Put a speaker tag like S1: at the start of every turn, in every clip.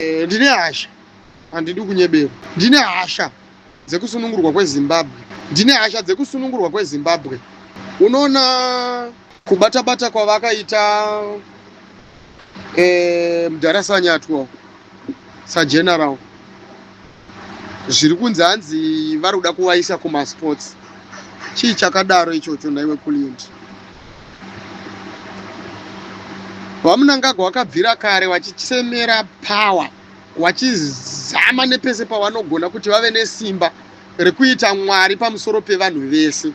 S1: Ndine hasha, handidi kunyebera. Ndine hasha dzekusunungurwa kweZimbabwe. Ndine hasha dzekusunungurwa kweZimbabwe. Unoona kubata-bata kwavakaita Mudarasanyatwa sageneral. Zviri kunzi hanzi vari kuda kuvaisa kumasports. Chii chakadaro ichocho naiwe Kuliend? Vamunangagwa vakabvira kare vachisemera power, vachizama nepese pavanogona kuti vave nesimba rekuita mwari pamusoro pevanhu vese.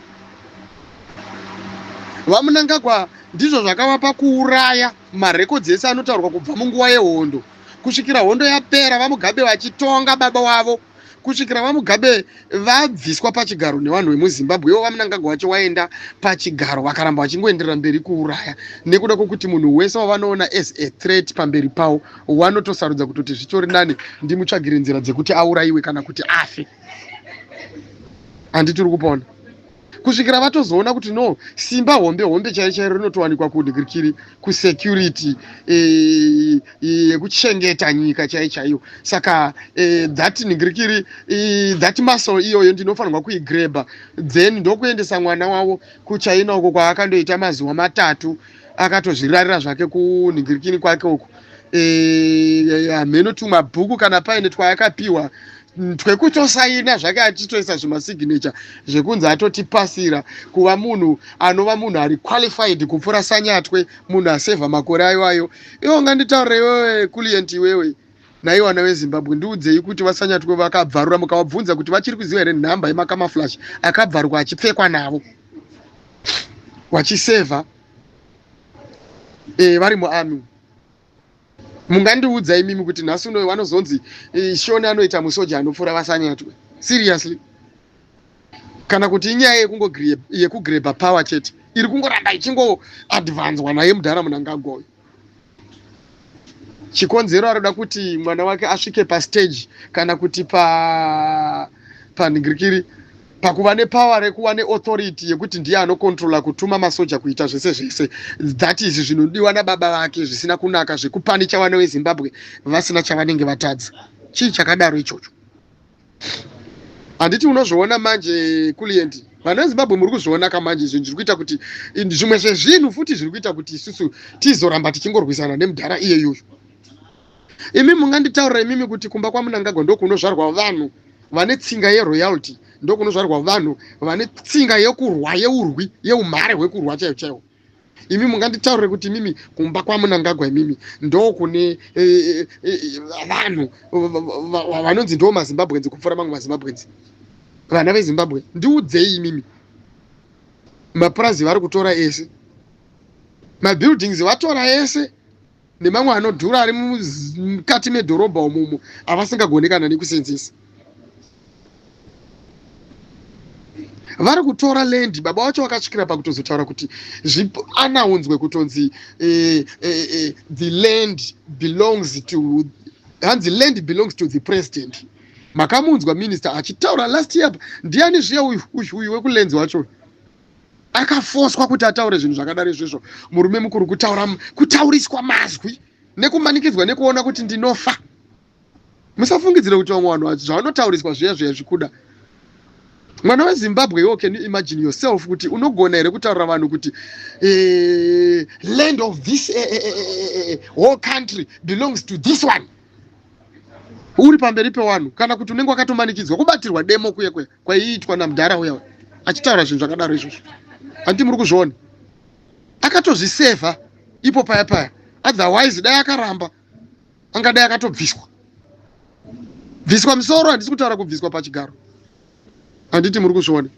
S1: Vamunangagwa ndizvo zvakavapa kuuraya marekodzi ese anotaurwa kubva munguva yehondo kusvikira hondo yapera, vaMugabe vachitonga baba wavo, kusvikira vaMugabe vabviswa pachigaro nevanhu vemuZimbabwe. Ivo vamunangagwa vacho waenda pachigaro vakaramba vachingoenderera mberi kuuraya, nekuda kwokuti munhu wese wavanoona as a threat pamberi pavo vanotosarudza kutoti zvitori nani ndimutsvagire nzira dzekuti aurayiwe kana kuti afe. Handiti uri kupona? Kusvikira vatozoona kuti no, simba hombe chairo rinotowanikwa kudhikirikiri kusecurity yekuchengeta nyika chaiyo. Saka that ningirikiri that muscle iyoyo ndinofanirwa kuigreba, then ndokuendesa mwana wavo kuChina uko kwaakandoita mazuva 3 akatozvirarira zvake kuningirikini kwake uko. Hameno tumabhuku kana paine twayakapiwa twekutosaina zvake achitoisa zvimasiginecha zvekunzi atotipasira kuva munhu anova munhu ari qualified kupfuura Sanyatwe, munhu asevha makore ayo. Iwo nganditaurire iwewe Kuliend, iwewe naiwana weZimbabwe, ndiudzei kuti vaSanyatwe vakabvarura mukavabvunza kuti vachiri kuziva here nhamba yemakama-flash akabvarurwa achipfekwa navo vachisevha vari muarmy. Mungandiudza imimi kuti nhasi uno vanozonzi Shoni anoita musoja anopfuura vaSanyatwe? Seriously? Kana kuti inyaya yekugreba power chete iri kungoramba ichingoadvanzwa naye Mudhara Munangagwa? Chikonzero arikuda kuti mwana wake asvike pastage kana kuti paningirikiri pakuva nepower rekuva neauthority yekuti ndiye anokontrola kutuma masoja kuita zvese that is zvinodiwa nababa vake, zvisina kunaka, zvekupanicha vana veZimbabwe vasina chavanenge vatadza. Chii chakadaro ichocho? Handiti unozviona manje Kuliend? Vana veZimbabwe muri kuzviona kamanje zvinhu zviri kuita kuti zvimwe zvezvinhu futi zviri kuita kuti isusu tizoramba tichingorwisana neMudhara iyeyoyo. Imi munganditaurira imimi kuti kumba kwaMunangagwa ndokunozvarwa vanhu vane tsinga yeroyalty, ndokunozvarwa vanhu vane tsinga yekurwa, yeurwi, yeumhare hwekurwa chaiwo. Imi munganditaurire kuti mimi kumba kwaMunangagwa imimi ndokune vanhu vanonzi ndo maZimbabwenzi kupfuura mamwe maZimbabwenzi. Vana veZimbabwe, ndiudzei imimi, mapurazi vari kutora ese, mabuildings vatora ese, nemamwe anodhura ari mukati medhorobha umomo avasingagonekana nekusenzesa. Vari kutora land, baba vacho vakasvikira pakutozotaura kuti anaunzwe kutonzi the land belongs to, hanzi land belongs to the president. Makamunzwa minister achitaura last year, ndiani zviya uyu wekulenzi wacho akafoswa kuti ataure zvinhu zvakadaro izvozvo. Murume mukuru kutauriswa mazwi nekumanikidzwa nekuona kuti ndinofa. Musafungidzire kuti vamwe vanhu zvavanotauriswa zviya zvikuda. Mwana weZimbabwe, you can imagine yourself kuti unogona here kutaurira vanhu kuti land of this whole country belongs to this one, uri pamberi pevanhu, kana kuti unenge wakatomanikidzwa kubatirwa demo kuye kwaiitwa naMudhara uya achitaura zvinhu zvakadaro izvozvo. Handiti muri kuzviona? Akatozvisevha ipo paya, otherwise dai akaramba angadai akatobviswa musoro. Handisi kutaura kubviswa pachigaro. Handiti muri kuzviona?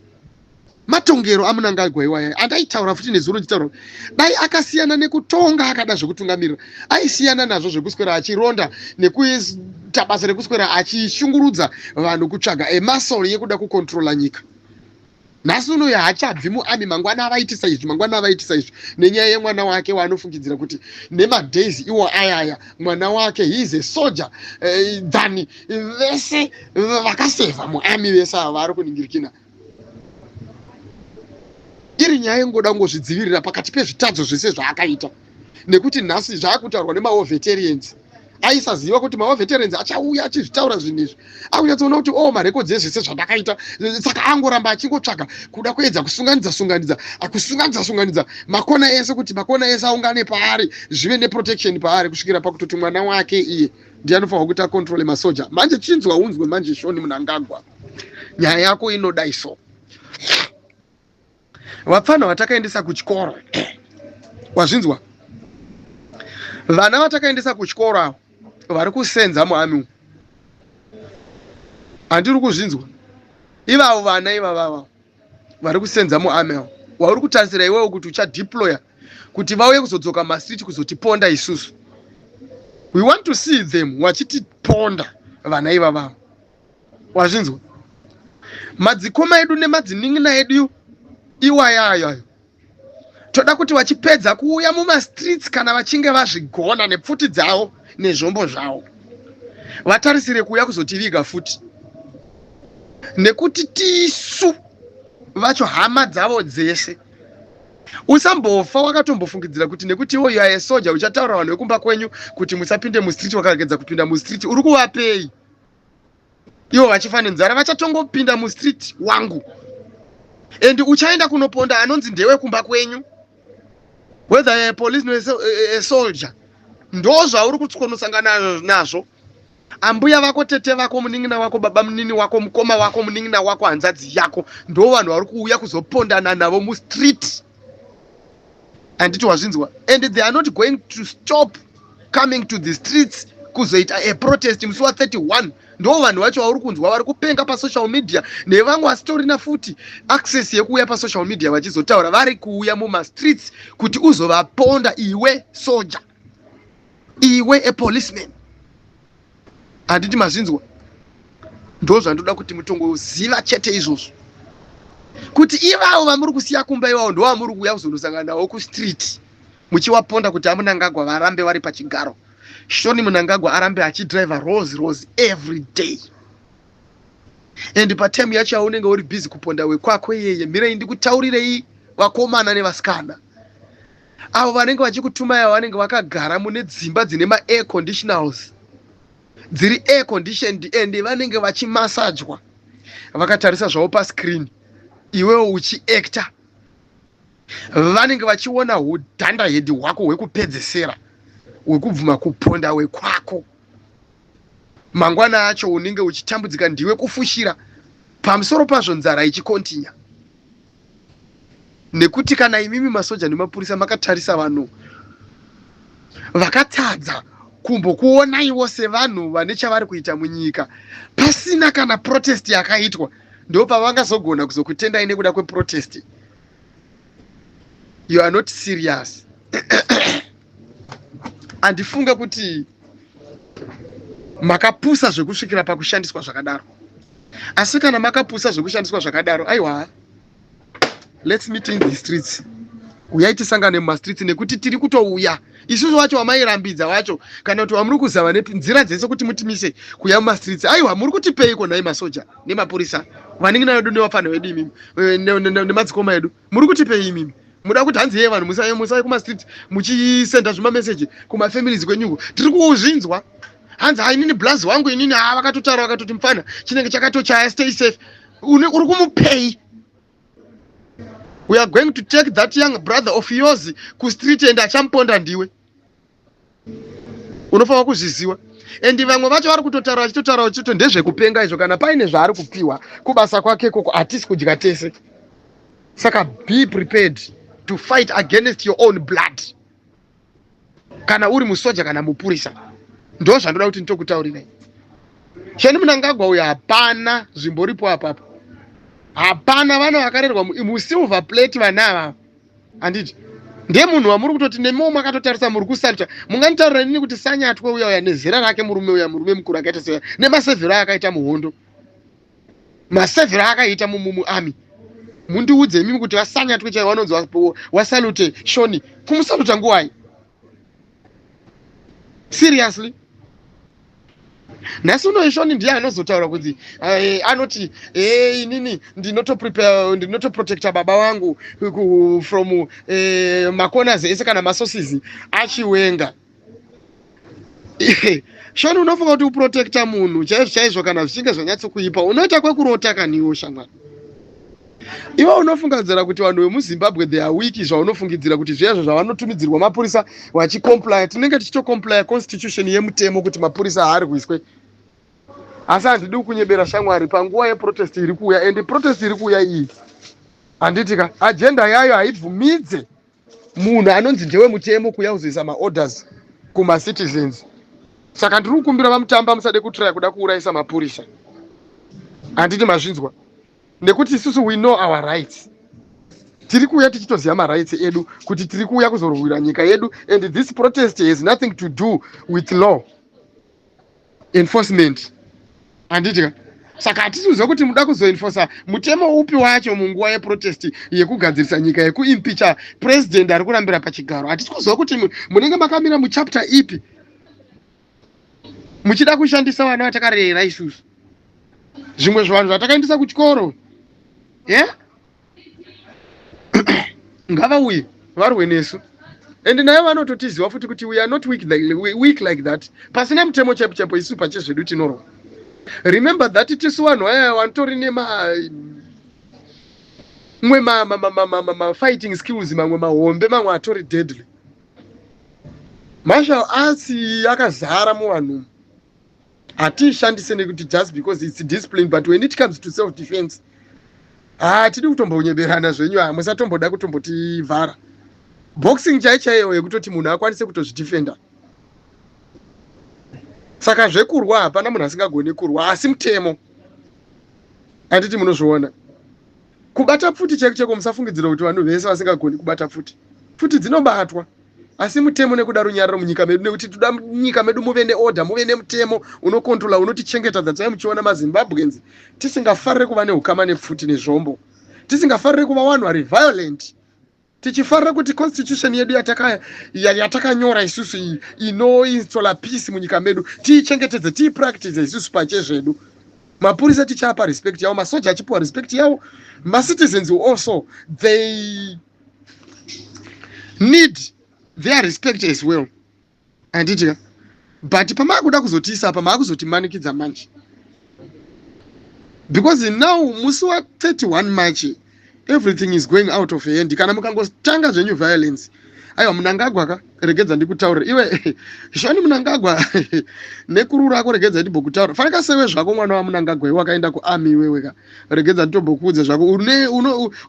S1: Matongero aMunangagwa iwaya andaitaura futi nezuro chitaura dai akasiyana nekutonga akada zvekutungamirira, aisiyana nazvo zvekuswera achironda nekuita basa rekuswera achishungurudza vanhu kutsvaga emasori yekuda kukontrola nyika. Nhasi uno haachabvi muarmy, mangwana avaitisa izvi nenyaya yemwana wake waanofungidzira kuti nemadays iwo ayaya mwana wake he is a soldier than vese vakasevha muarmy vese ava vari kuningirikina. Iri nyaya yengoda kungozvidzivirira pakati pezvitadzo zvese zvaakaita, nekuti nhasi zvaakutaurwa nemawo veterans aisaziva kuti mawa veterans achauya achizvitaura zvinhu izvi, akunyatsoona kuti marekodzi ezvese zvandakaita, saka angoramba achingotsvaga kuda kuedza kusunganidza makona ese kuti makona ese aungane paari, zvive neprotection paari, kusvikira pakutoti mwana wake iye ndiye anofanirwa kuti akontrole masoja. Manje chinzwa unzwe manje Shoni Mnangagwa, nyaya yako inodai so. Vapfana vatakaendesa kuchikoro wazvinzwa, vana vatakaendesa kuchikoro vari kusenza muami, handiri kuzvinzwa, ivavo vana ivava vari kusenza muami wauri kutarisira iwewo kuti uchadeploya kuti vauye kuzodzoka mastreet kuzotiponda isusu. We want to see them wachitiponda vana ivava, wazvinzwa. Madzikoma edu nemadzining'ina edu iwayayo toda kuti vachipedza kuuya mumastreets kana vachinge vazvigona nepfuti dzavo nezvombo zvavo, vatarisire kuuya kuzotiviga futi, nekuti tisu vacho hama dzavo dzese. Usambofa wakatombofungidzira kuti nekuti iwo you are a soldier uchataura vanhu vekumba kwenyu kuti musapinde mustreet, wakaregedza kupinda mustreet, uri kuvapei? Ivo vachifane nzara vachatongopinda mustreet wangu, and uchaenda kunoponda anonzi ndewe kumba kwenyu, whether a police no a soldier. Ndo zvauri kutsonosangana nazvo. Ambuya vako, tete vako, muning'ina wako, baba munini wako, mukoma wako, muning'ina wako, hanzadzi yako, ndo vanhu vari kuuya kuzopondana navo mustreet. Anditi wazvinzwa? And they are not going to stop coming to the streets kuzoita a protest musi wa 31. Ndo vanhu vacho vauri kunzwa vari kupenga pasocial media, nevamwe vasitorina futi access yekuuya pasocial media vachizotaura, vari kuuya mumastreets kuti uzovaponda iwe soldier, iwe a policeman. Handiti mazvinzwa? Ndo zvandoda kuti mutongoziva chete izvozvo, kuti ivavo vamuri kusiya kumba ivavo ndo vamuri kuuya kuzonosangana navo kustreet muchivaponda kuti Mnangagwa varambe vari pachigaro. Shoni Mnangagwa arambe achidriva Rolls Royce every day. And patime yacho yaunenge uri busy kuponda wekwako iyeye, mirei ndikutaurirei vakomana nevasikana avo vanenge vachikutumai, vanenge vakagara mune dzimba dzine ma-air conditionals, dziri air conditioned, and vanenge vachimasajwa vakatarisa zvavo pascreen, iwewo uchiacta. Vanenge vachiona hudhanda hedi hwako hwekupedzesera, hwekubvuma kuponda wekwako. Mangwana acho unenge uchitambudzika ndiwe kufushira, pamusoro pazvo nzara ichikontinya. Nekuti kana imimi masoja nemapurisa makatarisa vanhu vakatadza kumbokuona ivo sevanhu vane chavari kuita munyika, pasina kana protest yakaitwa, ndo pavangazogona kuzokutendai nekuda kweprotest. You are not serious. Andifunga kuti makapusa zvekusvikira pakushandiswa zvakadaro. Asi kana makapusa zvekushandiswa zvakadaro, aiwa, let's meet in the streets. Uyai tisangane mumastreets, nekuti tiri kutouya. Isusu wacho wamairambidza wacho, kana kuti wamuri kuzama nenzira dzese kuti mutimise kuya mumastreets. Aiwa, muri kutipeiko nai masoja nemapurisa, vaning'ina vedu nevafana vedu imimi, nemadzikoma edu, muri kutipei imimi? Muda kuti hanzi yevanhu musai kumastreet muchisenda zvimamessage kumafamilies kwenyuko. Tiri kuzvinzwa. Hanzi inini blazi wangu inini vakatotaura vakatoti mfana chinenge chakatochaya, stay safe. Uri kumupei? We are going to take that young brother of yours kustreet and achamuponda ndiwe. Unofanwa kuzviziva. And vamwe vacho vari kutotaura vachitotaura ndezvekupenga izvo, kana paine zvaari kupiwa kubasa kwake koko hatisi kudya tese. Saka be prepared to fight against your own blood. Kana uri musoja kana mupurisa. Ndo zvandoda kuti nditokutaurirai. Shoni Mnangagwa uyu hapana zvimboripo apapo. Hapana vana vakarerwa musilver plate vana ava. Anditi ndiye munhu wamuri kutoti nemo makatotarisa muri kusaluta. Munganitaurira nini kuti Sanyatwe uya nezera rake murume mukuru akaita seya, nemasevhero akaita muhondo, masevhero akaita muarmy. Mundiudze mimi kuti Sanyatwe chaiwo vanonzi wasalute Shoni, kumusaluta nguwai? Seriously? Nhasi uno Shoni ndiye anozotaura kuti anoti inini ndinotoprotecta baba wangu from makonas ese kana masources achiwenga. Shoni unofunga kuti uprotecta munhu chaizvo kana zvichinge zvanyatso kuipa unoita kwekurota kaniwo shamwari. Iwe unofungidzira kuti vanhu vemuZimbabwe they are weak zvaunofungidzira kuti zvezvo zvavanotumidzirwa mapurisa vachicomply tinenge tichitocomply constitution yemutemo kuti mapurisa haari kuiswe. Asi handidi kunyebera shamwari panguva yeprotest iri kuuya and protest iri kuuya iyi handitika agenda yayo haibvumidze munhu anonzi ndewemutemo kuuya kuzoisa maorders kumacitizens. Saka ndiri kukumbira vamutamba musade kutraya kuda kuurayisa mapurisa. Handiti mazvinzwa nekuti isusu we know our rights. Tiri kuuya tichitoziva marights edu kuti tiri kuuya kuzorwira nyika yedu and this protest has nothing to do with law enforcement. Handitika saka hatisiziva kuti muda kuzoenforsa mutemo upi wacho munguva yeprotest yekugadzirisa nyika yekuimpicha president ari kurambira pachigaro. Hatisi kuziva kuti munenge makamira muchapter ipi muchida kushandisa vana vatakarera isusu zvimwe zvanhu zvatakaendesa kuchikoro ngavauye varwe nesu and naye vanototiziva futi kuti we are not weak like that. Pasina mutemo chepo isu pachezvedu tinorwa. Remember that tisu vanhu aya vanotori fighting skills mamwe mahombe mamwe atori deadly. Martial arts yakazara muvanhu hatishandise nekuti just because it's discipline, but when it comes to self defense hatidi kutombonyeberana zvenyu musatomboda kutombotivhara. Boxing chaichaiyo yekutoti munhu akwanise kutozvidefenda. Saka zvekurwa hapana munhu asingagoni kurwa asi mutemo. Handiti munozviona kubata pfuti cheko musafungidzira kuti vanhu vese vasingagoni kubata pfuti dzinobatwa asi mutemo nekuda runyararo munyika medu nekuti toda munyika medu muve neorder muve nemutemo unokontrola unotichengetedza. Tsai muchiona maZimbabweans tisingafariri kuva neukama nepfuti nezvombo, tisingafariri kuva vanhu vari violent, tichifarira kuti constitution yedu yatakanyora isusu inoinstola peace munyika medu tiichengetedze tiipractice isusu pachezvedu. Mapurisa tichapa respect yavo, masoja achipiwa respect yavo, macitizens also they need their respect as well. Handitika but pamakuda kuzotiisa apa maakuzotimanikidza manje because now musi wa 31 March everything is going out of hand. Kana mukangotanga zvenyu violence aiwa Mnangagwa regedza ndikutaura iwe shani Mnangagwa nekurura ako regedza ndibokutaura fanaka sewe zvako mwana wa Mnangagwa iwe wakaenda kuarmy iwewe regedza nditombokudza zvako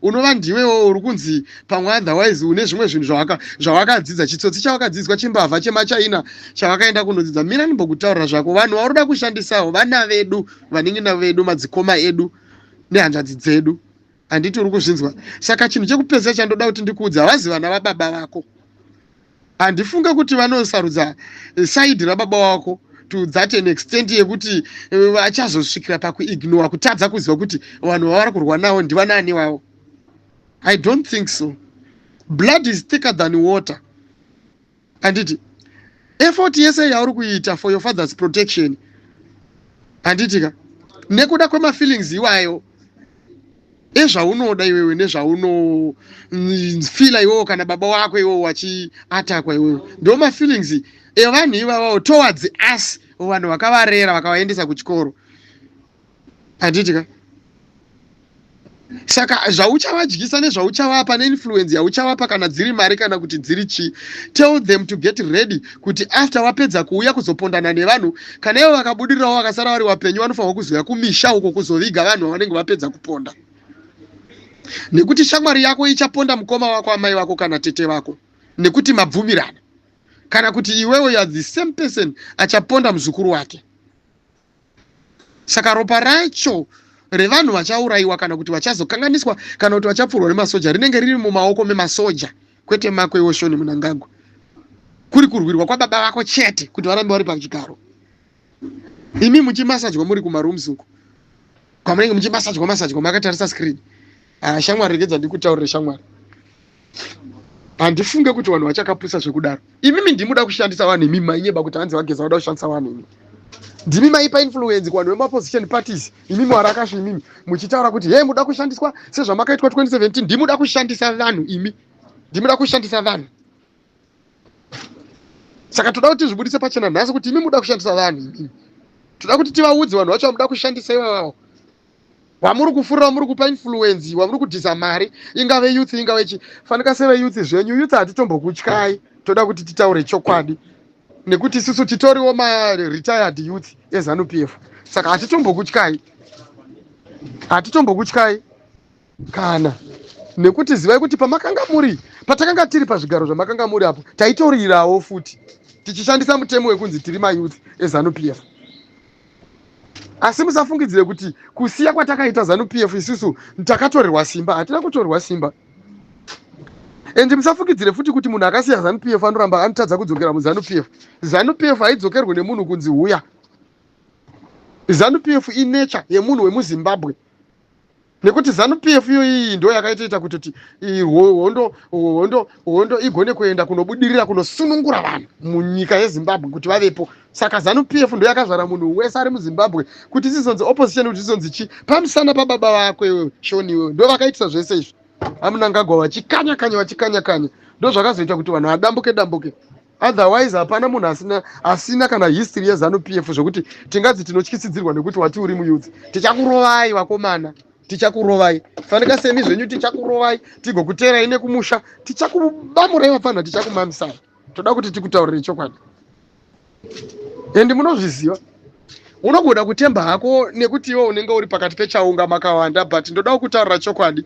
S1: unova ndiwewo uri kunzi pamwe otherwise une zvimwe zvinhu zvawakadzidza chitsotsi chawakadzidzwa chimbavha chemachaina chavakaenda kunodzidza. Mina ndimbokutaurira zvako vanhu varoda kushandisawo vana vedu vaningina vedu madzikoma edu nehanzvadzi dzedu. Handiti uri kuzvinzwa. Saka chinhu chekupedzisa chandoda kuti ndikuudza havazi vana vababa vako. Handifunga kuti vanosarudza side rababa wako to that an extent yekuti vachazosvikira pakuignore kutadza kuziva kuti vanhu vavari kurwa navo ndivanani wavo. I don't think so. Blood is thicker than water. Handiti effort yese yauri kuita for your father's protection handitika nekuda kwemafeelings iwayo ezvaunoda iwewe nezvaunofila iwewe kana baba wako iwewe wachiatakwa iwewe ndo mafeelings evanhu ivavo towards us vanhu vakavarera vakavaendesa kuchikoro handitika. Saka zvauchavadyisa nezvauchavapa neinfluence yauchavapa kana dziri mari kana kuti dziri chi, tell them to get ready kuti after wapedza kuuya kuzopondana nevanhu kana ivo vakabudirirawo vakasara vari wapenyu vanofanirwa kuzoya kumisha uko kuzoviga vanhu vavanenge vapedza kuponda. Nekuti shamwari yako ichaponda mukoma wako amai vako kana tete vako nekuti mabvumirana, kana kuti iwewe you are the same person achaponda muzukuru wake. Saka ropa racho revanhu vachaurayiwa kana kuti vachazokanganiswa kana kuti vachapfurwa nemasoja rinenge riri mumaoko memasoja kwete mako iwo Shoni Mnangagwa. Kuri kurwirwa kwababa vako chete kuti varambe vari pachigaro. Imi muchimasajwa muri kumarooms uko kwamunenge muchimasajwa makatarisa screen. Shamwari regedza ndikutaurire shamwari. Handifunge kuti vanhu vachakaputsa zvekudaro. Imimi ndimuda kushandisa vanhu imimi mainyeba kuti hanzi vageza vada kushandisa vanhu imimi. Ndimi maipa influence kuvanhu vemaposition parties imimi warakasvi imimi muchitaura kuti hey muda kushandiswa sezvamakaitwa 2017 ndimuda kushandisa vanhu imi ndimuda kushandisa vanhu. Saka toda kuti zvibudise pachena nhasi kuti imi muda kushandisa vanhu imi. Toda kuti tivaudze vanhu vacho muda kushandisa ivavo. Wamuri kufurira wamuri kupa influence, wamuri kudhisa mari, ingave youth ingave chi. Fanika seve youth zvenyu, youth hatitombokutyai, toda kuti titaure chokwadi. Nekuti isusu titoriwo ma retired youth eZANU-PF. Saka hatitombokutyai. Hatitombokutyai kana nekuti zivai kuti pamakanga muri, patakanga tiri pazvigaro zvamakanga muri apo, taitorirawo futi. Tichishandisa mutemo wekunzi tiri ma youth eZANU-PF. Asi musafungidzire kuti kusiya kwatakaita ZANU-PF isusu takatorerwa simba, hatina kutorerwa simba. Ende musafungidzire futi kuti munhu akasiya ZANU-PF anoramba anotadza kudzokera muZANU-PF. ZANU-PF haidzokerwe nemunhu kunzi huya. ZANU-PF inecha yemunhu wemuZimbabwe. Nekuti ZANU-PF iyoyi ndo yakaita kuti hondo igone kuenda kunobudirira kunosunungura vanhu munyika yeZimbabwe kuti vavepo. Saka ZANU-PF ndo yakazvara munhu wese ari muZimbabwe kuti tizonzi opposition, kuti tizonzi chi pamusana pababa vakwe Shoni ndo vakaitisa zvese izvi. Amunangagwa vachikanya ndo zvakazoita kuti vanhu vadambuke. Otherwise hapana munhu asina kana history yeZANU-PF zvokuti tingadzi tinotyisidzirwa nekuti wati uri muyudzi. Tichakurovai vakomana, tichakurovai. Fanika semi zvenyu tichakurovai, tigokuterai nekumusha, tichakubamurai vapana, tichakumamisai. Toda kuti tikutaurire chokwadi. Endi munozviziva. Unogona kutemba hako nekuti iwe unenge uri pakati pechaunga makawanda, but ndoda kutaurira chokwadi.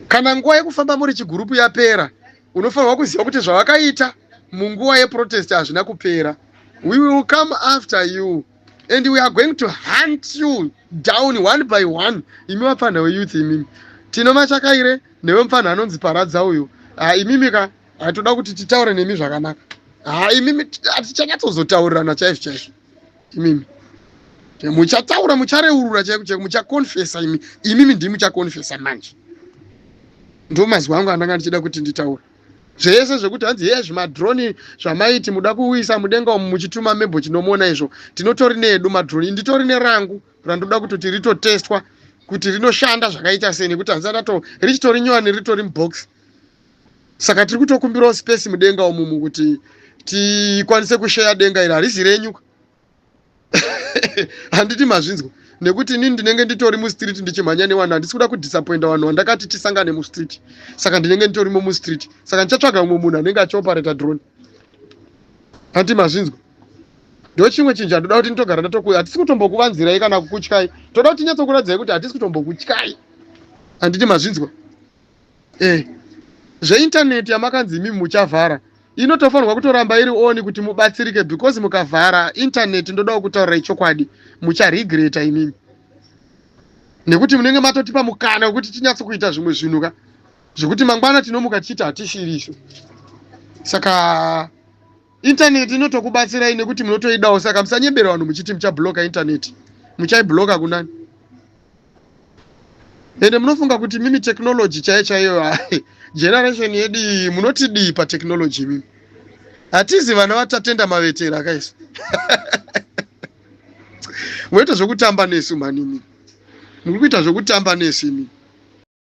S1: Kana nguva yekufamba muri chigurupu yapera, unofanirwa kuziva kuti zvawakaita munguva yeprotest hazvina kupera. We will come after you and we are going to hunt you down one by one. Imi vapana weyouth imimi. Tino machakaire newe mupana anonzi Paradza uyu. Imimika toda kuti titaure nemi zvakanaka. Imimi hatichanyatsozotaurana chaizvo. Imimi. Muchataura, muchareurura chaiko, muchakonfesa imi. Imimi ndimi muchakonfesa manje. Ndo mazwi angu andanga ndichida kuti nditaure. Zvese zvekuti hanzi zvimadroni zvamaiti muda kuisa mudenga umu muchituma mebho chinomona izvo. Tinotori nedu madroni, nditori nerangu randoda kutoti ritotestwa kuti rinoshanda zvakaita sei, nekuti hanzi ndato richitori nyowani ritori mubox. Saka tiri kutokumbirawo space mudenga umu kuti tikwanise kushare denga iri, harisi renyu. Handiti mazvinzwa. Nekuti nini ndinenge nditori mustreet ndichimhanya nevanhu, handisi kuda kudisappointa vanhu vandakati tisangane mustreet. Saka ndinenge nditorimo mustreet. Saka ndichatsvaga mumwe munhu anenge achioperata drone. Handiti mazvinzwa. Ndo chimwe chinhu chandoda kuti nditogara ndatokuya. Hatisi kutombokuvanzirai kana kukutyai. Toda kuti nyatsokuradzai kuti hatisi kutombokutyai. Handiti mazvinzwa. Zveinternet yamakanzi imimi muchavhara, inotofanirwa kutoramba iri on kuti mubatsirike, because mukavhara internet, ndoda kutaurira chokwadi, mucharegreta imimi. Nekuti munenge matotipa mukana wekuti tinyatsokuita zvimwe zvinhu ka zvokuti mangwana tinomuka tichiti hatishiriso. Saka internet inotokubatsirai nekuti munotoidawo. Saka musanyebera vanhu muchiti muchabloka internet. Muchaibloka kunani? Ende munofunga kuti mimi technology chaiyo generation yedu munotidii patechnology mimi? Hatizi vana vatatenda mavetera kaisa. Munoita zvokutamba nesu manini. Muri kuita zvokutamba nesu imi.